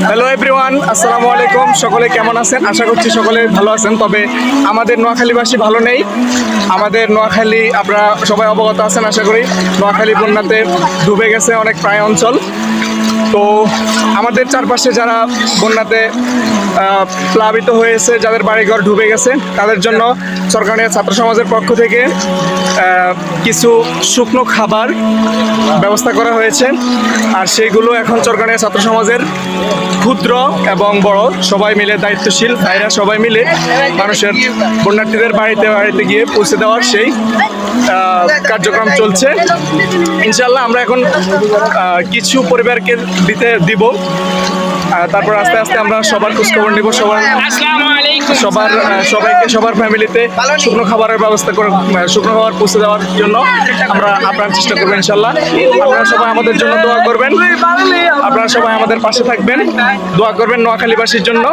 Hello everyone, আসসালামু আলাইকুম। সকলে কেমন আছেন? আশা করছি সকলে ভালো আছেন। তবে আমাদের নোয়াখালীবাসী ভালো নেই। আমাদের নোয়াখালী আপনারা সবাই অবগত আছেন আশা করি। নোয়াখালী বন্যাতে ডুবে গেছে অনেক প্রায় অঞ্চল। তো আমাদের চারপাশে যারা বন্যাতে প্লাবিত হয়েছে, যাদের বাড়িঘর ডুবে গেছে, তাদের জন্য সরকারি ছাত্র সমাজের পক্ষ থেকে কিছু শুকনো খাবার ব্যবস্থা করা হয়েছে। আর সেইগুলো এখন সরকারি ছাত্র সমাজের ক্ষুদ্র এবং বড় সবাই মিলে, দায়িত্বশীল ভাইরা সবাই মিলে মানুষের বন্যার্থীদের বাড়িতে বাড়িতে গিয়ে পৌঁছে দেওয়ার সেই কার্যক্রম চলছে। ইনশাল্লাহ আমরা এখন কিছু পরিবারকে দিব। তারপর আস্তে আস্তে আমরা সবার খোঁজখবর নিব, সবার ফ্যামিলিতে শুকনো খাবারের ব্যবস্থা করে শুকনো খাবার পৌঁছে দেওয়ার জন্য আমরা আপনার চেষ্টা করবো ইনশাল্লাহ। আপনারা সবাই আমাদের জন্য দোয়া করবেন, আপনারা সবাই আমাদের পাশে থাকবেন, দোয়া করবেন নোয়াখালীবাসীর জন্য।